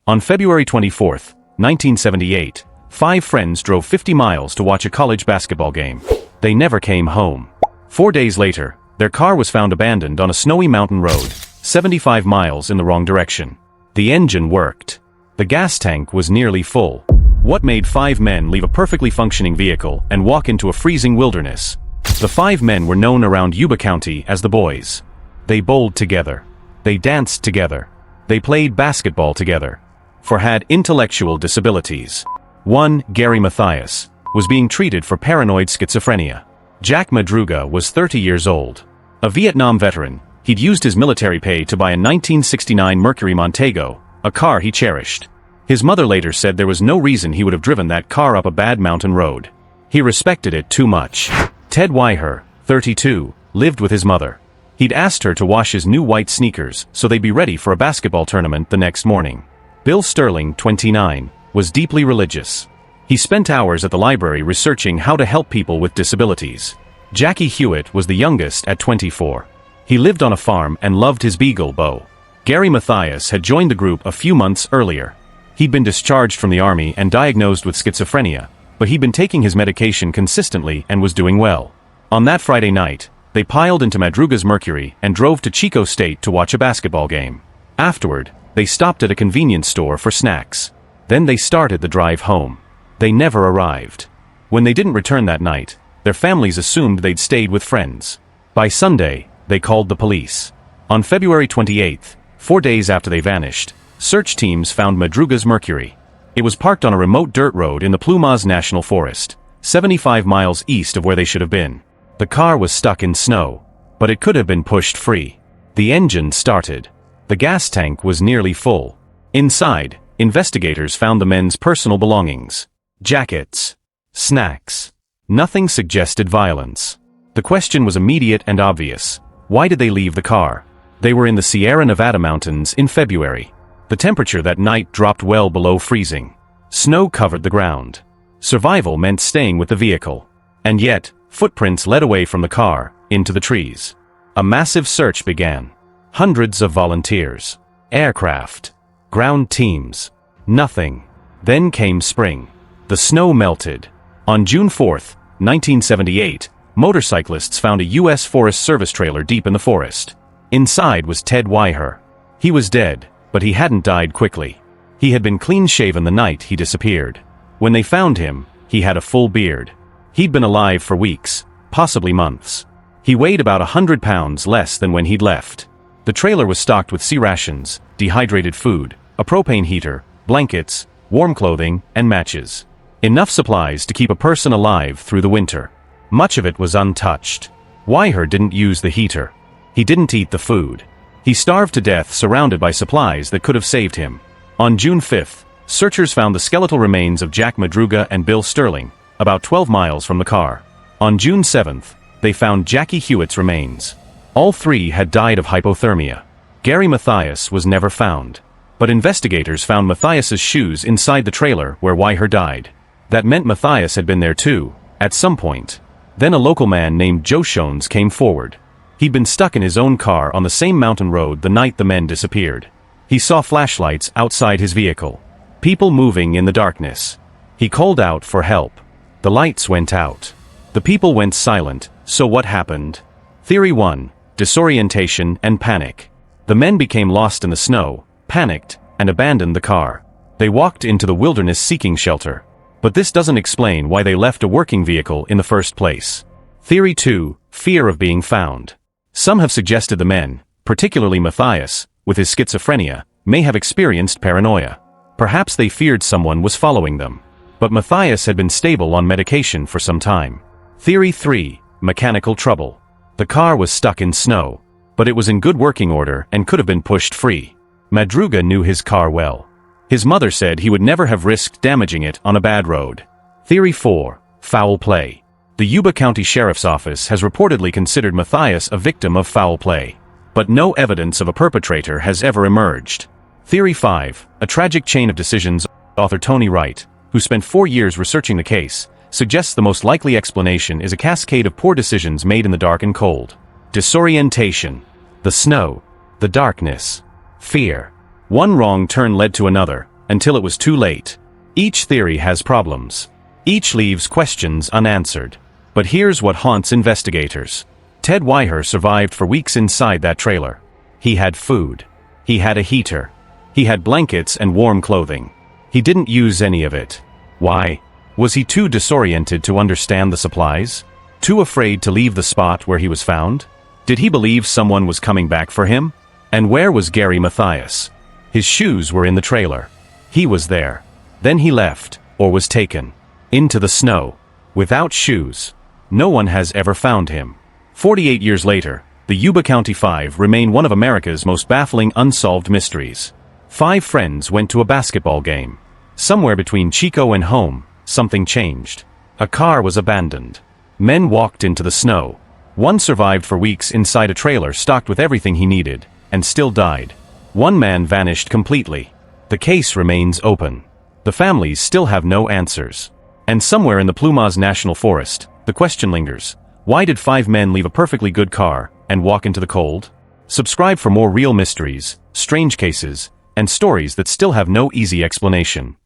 On February 24, 1978, 5 friends drove 50 miles to watch a college basketball game. They never came home. 4 days later, their car was found abandoned on a snowy mountain road, 75 miles in the wrong direction. The engine worked. The gas tank was nearly full. What made 5 men leave a perfectly functioning vehicle and walk into a freezing wilderness? The 5 men were known around Yuba County as the Boys. They bowled together. They danced together. They played basketball together. For had intellectual disabilities. 1. Gary Mathias was being treated for paranoid schizophrenia. Jack Madruga was 30 years old. A Vietnam veteran, he'd used his military pay to buy a 1969 Mercury Montego, a car he cherished. His mother later said there was no reason he would have driven that car up a bad mountain road. He respected it too much. Ted Weiher, 32, lived with his mother. He'd asked her to wash his new white sneakers so they'd be ready for a basketball tournament the next morning. Bill Sterling, 29, was deeply religious. He spent hours at the library researching how to help people with disabilities. Jackie Hewitt was the youngest at 24. He lived on a farm and loved his beagle, Bo. Gary Mathias had joined the group a few months earlier. He'd been discharged from the army and diagnosed with schizophrenia, but he'd been taking his medication consistently and was doing well. On that Friday night, they piled into Madruga's Mercury and drove to Chico State to watch a basketball game. Afterward, they stopped at a convenience store for snacks. Then they started the drive home. They never arrived. When they didn't return that night, their families assumed they'd stayed with friends. By Sunday, they called the police. On February 28, 4 days after they vanished, search teams found Madruga's Mercury. It was parked on a remote dirt road in the Plumas National Forest, 75 miles east of where they should have been. The car was stuck in snow, but it could have been pushed free. The engine started. The gas tank was nearly full. Inside, investigators found the men's personal belongings. Jackets. Snacks. Nothing suggested violence. The question was immediate and obvious. Why did they leave the car? They were in the Sierra Nevada mountains in February. The temperature that night dropped well below freezing. Snow covered the ground. Survival meant staying with the vehicle. And yet, footprints led away from the car, into the trees. A massive search began. Hundreds of volunteers. Aircraft. Ground teams. Nothing. Then came spring. The snow melted. On June 4, 1978, motorcyclists found a U.S. Forest Service trailer deep in the forest. Inside was Ted Weiher. He was dead, but he hadn't died quickly. He had been clean-shaven the night he disappeared. When they found him, he had a full beard. He'd been alive for weeks, possibly months. He weighed about 100 pounds less than when he'd left. The trailer was stocked with sea rations, dehydrated food, a propane heater, blankets, warm clothing, and matches. Enough supplies to keep a person alive through the winter. Much of it was untouched. Weiher didn't use the heater. He didn't eat the food. He starved to death surrounded by supplies that could have saved him. On June 5, searchers found the skeletal remains of Jack Madruga and Bill Sterling, about 12 miles from the car. On June 7, they found Jackie Hewitt's remains. All 3 had died of hypothermia. Gary Mathias was never found. But investigators found Mathias's shoes inside the trailer where Weiher died. That meant Mathias had been there too, at some point. Then a local man named Joe Shones came forward. He'd been stuck in his own car on the same mountain road the night the men disappeared. He saw flashlights outside his vehicle. People moving in the darkness. He called out for help. The lights went out. The people went silent, so what happened? Theory 1. Disorientation and panic. The men became lost in the snow, panicked, and abandoned the car. They walked into the wilderness seeking shelter. But this doesn't explain why they left a working vehicle in the first place. Theory 2. Fear of being found. Some have suggested the men, particularly Mathias, with his schizophrenia, may have experienced paranoia. Perhaps they feared someone was following them. But Mathias had been stable on medication for some time. Theory 3. Mechanical trouble. The car was stuck in snow, but it was in good working order and could have been pushed free. Madruga knew his car well. His mother said he would never have risked damaging it on a bad road. Theory 4. Foul play. The Yuba County Sheriff's Office has reportedly considered Mathias a victim of foul play. But no evidence of a perpetrator has ever emerged. Theory 5. A tragic chain of decisions. Author Tony Wright, who spent 4 years researching the case, suggests the most likely explanation is a cascade of poor decisions made in the dark and cold. Disorientation. The snow. The darkness. Fear. One wrong turn led to another, until it was too late. Each theory has problems. Each leaves questions unanswered. But here's what haunts investigators. Ted Weiher survived for weeks inside that trailer. He had food. He had a heater. He had blankets and warm clothing. He didn't use any of it. Why? Was he too disoriented to understand the supplies? Too afraid to leave the spot where he was found? Did he believe someone was coming back for him? And where was Gary Mathias? His shoes were in the trailer. He was there. Then he left, or was taken, into the snow, without shoes. No one has ever found him. 48 years later, the Yuba County Five remain one of America's most baffling unsolved mysteries. 5 friends went to a basketball game. Somewhere between Chico and home, something changed. A car was abandoned. Men walked into the snow. One survived for weeks inside a trailer stocked with everything he needed, and still died. One man vanished completely. The case remains open. The families still have no answers. And somewhere in the Plumas National Forest, the question lingers. Why did 5 men leave a perfectly good car and walk into the cold? Subscribe for more real mysteries, strange cases, and stories that still have no easy explanation.